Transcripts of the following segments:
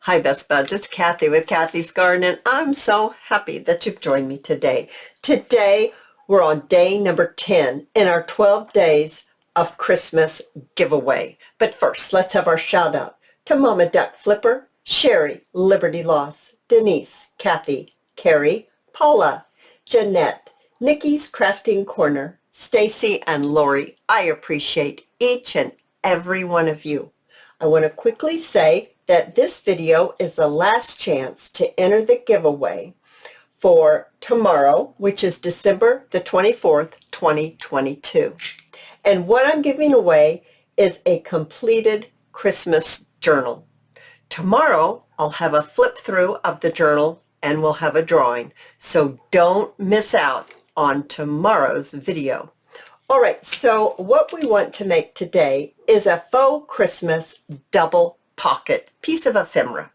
Hi Best Buds, it's Cathy with Cathy's Garden, and I'm so happy that you've joined me today. Today we're on day number 10 in our 12 days of Christmas giveaway. But first, let's have our shout out to Mama Duck Flipper, Sherry, Liberty Loss, Denise, Cathy, Carrie, Paula, Jeanette, Nikki's Crafting Corner, Stacy, and Lori. I appreciate each and every one of you. I want to quickly say that this video is the last chance to enter the giveaway for tomorrow, which is December the 24th, 2022. And what I'm giving away is a completed Christmas journal. Tomorrow, I'll have a flip through of the journal and we'll have a drawing. So don't miss out on tomorrow's video. All right, so what we want to make today is a faux Christmas double pocket piece of ephemera.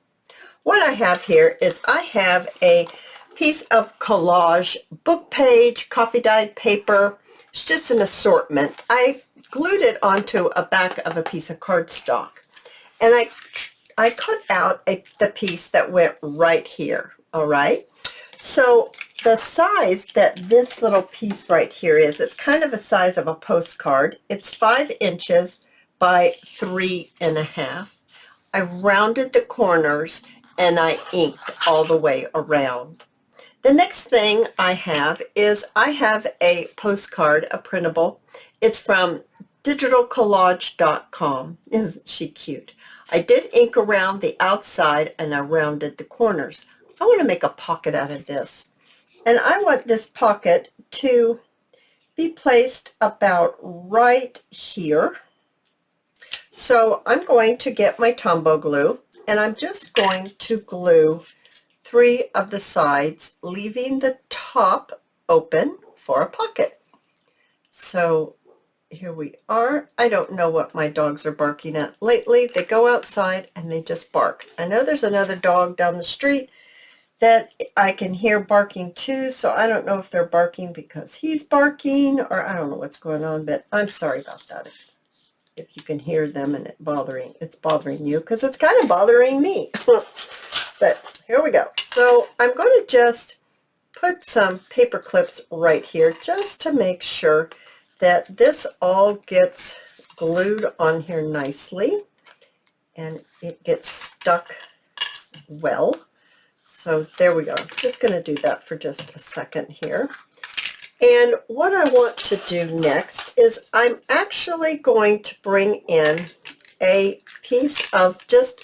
What I have here is I have a piece of collage book page, coffee dyed paper. It's just an assortment. I glued it onto a back of a piece of cardstock, and I cut out the piece that went right here. All right, so the size that this little piece right here is, it's kind of the size of a postcard. It's 5 inches by 3.5. I rounded the corners and I inked all the way around. The next thing I have is I have a postcard, a printable. It's from digitalcollage.com. Isn't she cute? I did ink around the outside and I rounded the corners. I want to make a pocket out of this. And I want this pocket to be placed about right here. So I'm going to get my Tombow glue and I'm just going to glue 3 of the sides, leaving the top open for a pocket. So here we are. I don't know what my dogs are barking at lately. They go outside and they just bark. I know there's another dog down the street that I can hear barking too, so I don't know if they're barking because he's barking or I don't know what's going on, but I'm sorry about that if you can hear them and it's bothering you, because it's kind of bothering me. But here we go. So I'm going to just put some paper clips right here just to make sure that this all gets glued on here nicely and it gets stuck well. So there we go. I'm just going to do that for just a second here. And what I want to do next is I'm actually going to bring in a piece of just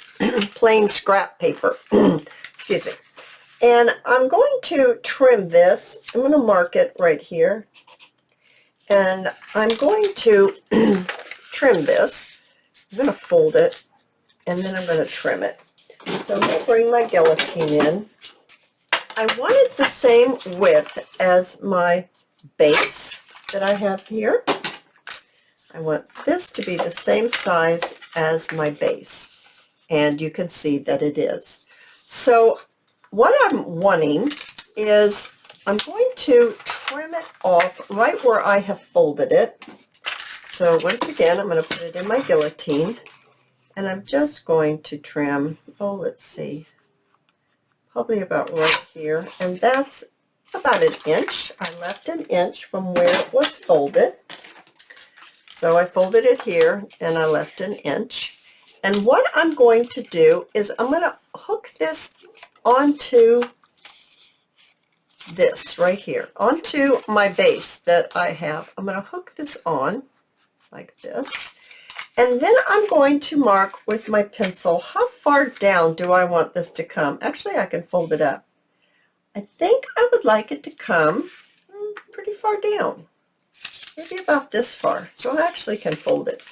plain scrap paper. Excuse me. And I'm going to trim this. I'm going to mark it right here. And I'm going to trim this. I'm going to fold it and then I'm going to trim it. So I'm going to bring my guillotine in. I want it the same width as my base that I have here. I want this to be the same size as my base, and you can see that it is. So what I'm wanting is I'm going to trim it off right where I have folded it. So once again, I'm going to put it in my guillotine. And I'm just going to trim, let's see, probably about right here. And that's about 1 inch. I left 1 inch from where it was folded. So I folded it here and I left 1 inch. And what I'm going to do is I'm going to hook this onto this right here, onto my base that I have. I'm going to hook this on like this. And then I'm going to mark with my pencil how far down do I want this to come. Actually, I can fold it up. I think I would like it to come pretty far down, maybe about this far. So I actually can fold it.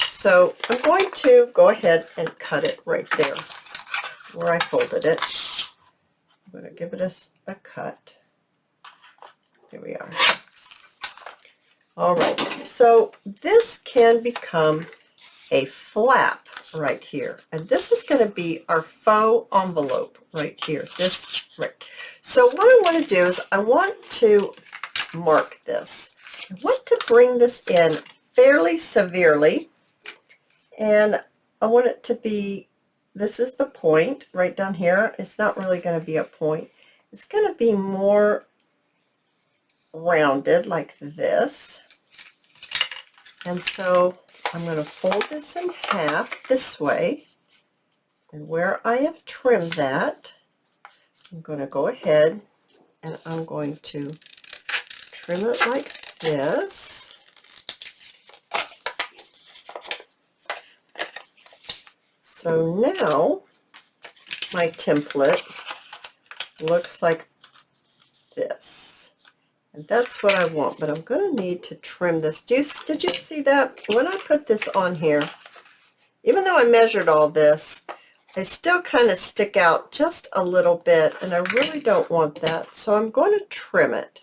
So I'm going to go ahead and cut it right there where I folded it. I'm going to give it a cut. There we are. All right, so this can become a flap right here, and this is going to be our faux envelope right here. Right. So what I want to do is I want to mark this. I want to bring this in fairly severely, and I want it to be this is the point right down here. It's not really going to be a point. It's going to be more rounded like this. And so I'm going to fold this in half this way. And where I have trimmed that, I'm going to go ahead and I'm going to trim it like this. So now my template looks like this. And that's what I want, but I'm going to need to trim this. Did you see that? When I put this on here, even though I measured all this, I still kind of stick out just a little bit, and I really don't want that. So I'm going to trim it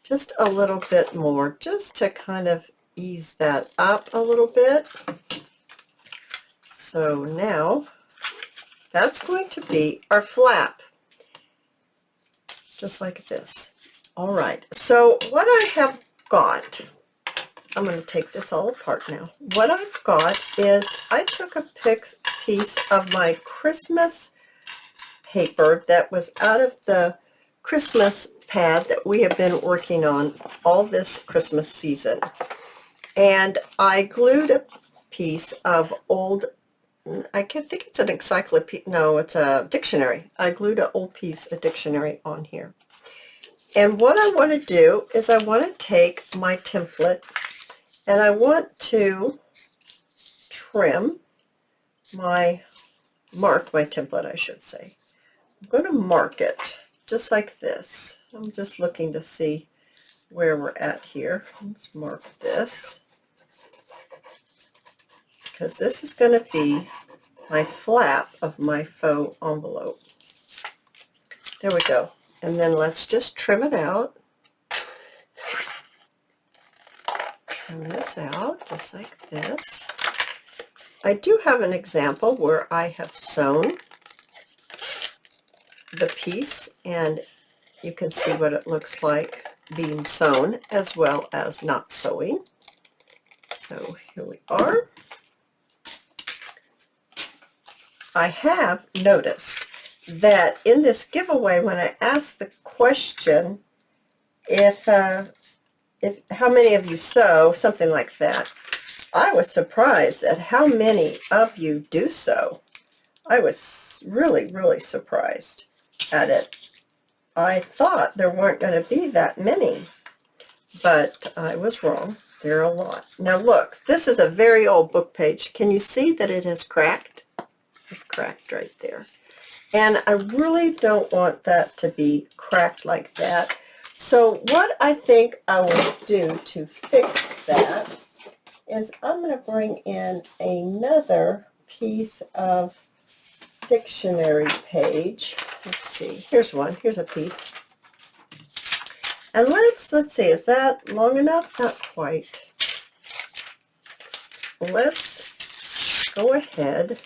just a little bit more, just to kind of ease that up a little bit. So now that's going to be our flap, just like this. All right, so what I have got, I'm going to take this all apart now. What I've got is I took a piece of my Christmas paper that was out of the Christmas pad that we have been working on all this Christmas season. And I glued a piece of old, I can't think it's an encyclopedia, no, it's a dictionary. I glued an old piece of dictionary on here. And what I want to do is I want to take my template and I want to mark my template, I should say. I'm going to mark it just like this. I'm just looking to see where we're at here. Let's mark this, because this is going to be my flap of my faux envelope. There we go. And then let's just trim it out. Trim this out just like this. I do have an example where I have sewn the piece, and you can see what it looks like being sewn as well as not sewing. So here we are. I have noticed that in this giveaway, when I asked the question if how many of you sew, something like that, I was surprised at how many of you do sew. I was really, really surprised at it. I thought there weren't going to be that many, but I was wrong. There are a lot. Now look, this is a very old book page. Can you see that it has cracked? It's cracked right there. And I really don't want that to be cracked like that. So what I think I will do to fix that is I'm going to bring in another piece of dictionary page. Let's see. Here's one. Here's a piece. And let's see. Is that long enough? Not quite. Let's go ahead.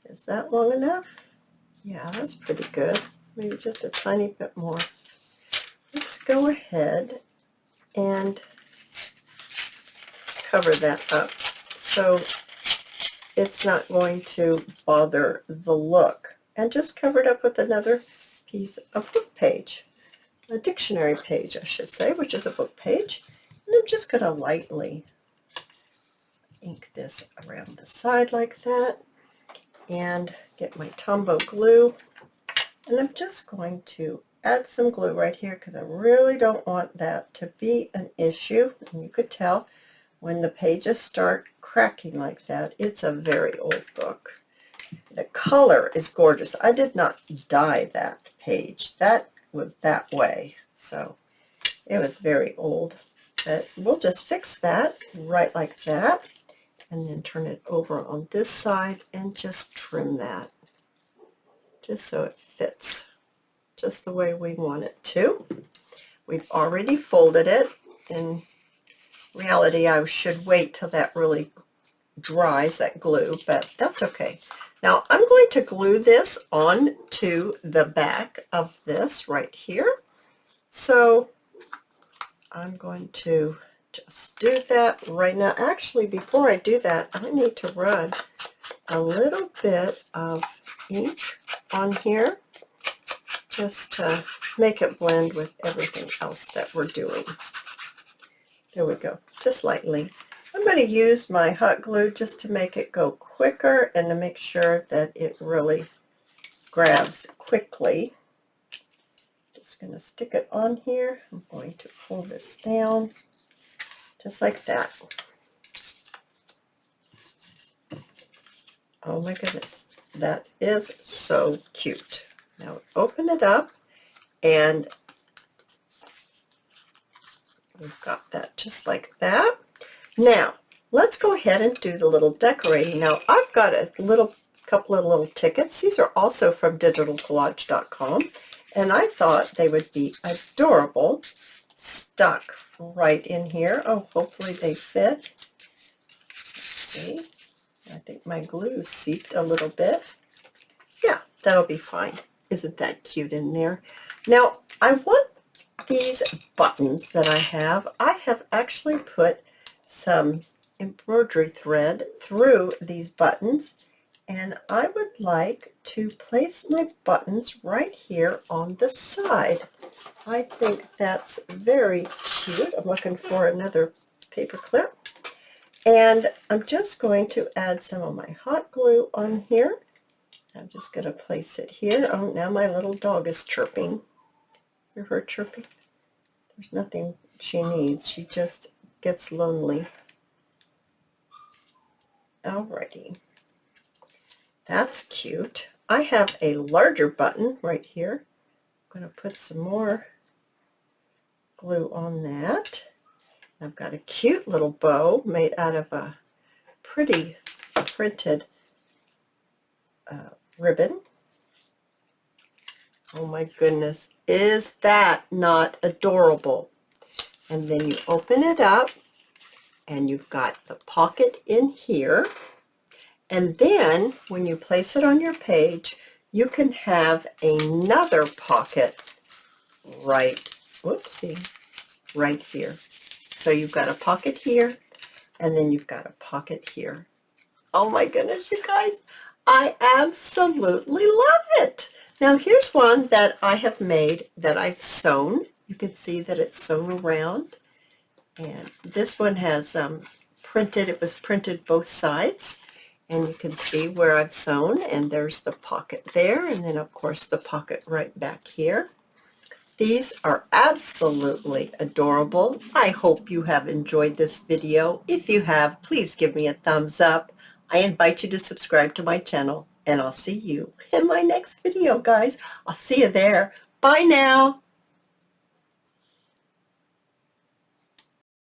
Is that long enough? Yeah, that's pretty good. Maybe just a tiny bit more. Let's go ahead and cover that up so it's not going to bother the look. And just cover it up with another piece of book page. A dictionary page, I should say, which is a book page. And I'm just going to lightly ink this around the side like that. And get my Tombow glue, and I'm just going to add some glue right here because I really don't want that to be an issue. And you could tell when the pages start cracking like that, it's a very old book. The color is gorgeous. I did not dye that page. That was that way, so it was very old. But we'll just fix that right like that. And then turn it over on this side and just trim that, just so it fits just the way we want it to. We've already folded it. In reality, I should wait till that really dries, that glue, but that's okay. Now I'm going to glue this onto the back of this right here. So I'm going to just do that right now. Actually, before I do that, I need to run a little bit of ink on here just to make it blend with everything else that we're doing. There we go, just lightly. I'm going to use my hot glue just to make it go quicker and to make sure that it really grabs quickly. Just going to stick it on here. I'm going to pull this down just like that. Oh my goodness, that is so cute. Now open it up, and we've got that just like that. Now let's go ahead and do the little decorating. Now I've got a couple of little tickets. These are also from digitalcollage.com, and I thought they would be adorable stuck right in here. Oh, hopefully they fit. Let's see. I think my glue seeped a little bit. Yeah, that'll be fine. Isn't that cute in there? Now, I want these buttons that I have actually put some embroidery thread through these buttons, and I would like to place my buttons right here on the side. I think that's very cute. I'm looking for another paper clip. And I'm just going to add some of my hot glue on here. I'm just going to place it here. Oh, now my little dog is chirping. Hear her chirping? There's nothing she needs. She just gets lonely. Alrighty. That's cute. I have a larger button right here. I'm going to put some more glue on that. I've got a cute little bow made out of a pretty printed ribbon. Oh my goodness, is that not adorable? And then you open it up, and you've got the pocket in here. And then when you place it on your page, you can have another pocket right here. So you've got a pocket here, and then you've got a pocket here. Oh my goodness, you guys, I absolutely love it. Now here's one that I have made that I've sewn. You can see that it's sewn around. And this one has it was printed both sides. And you can see where I've sewn, and there's the pocket there, and then of course the pocket right back here. These are absolutely adorable. I hope you have enjoyed this video. If you have, please give me a thumbs up. I invite you to subscribe to my channel, and I'll see you in my next video, guys. I'll see you there. Bye now.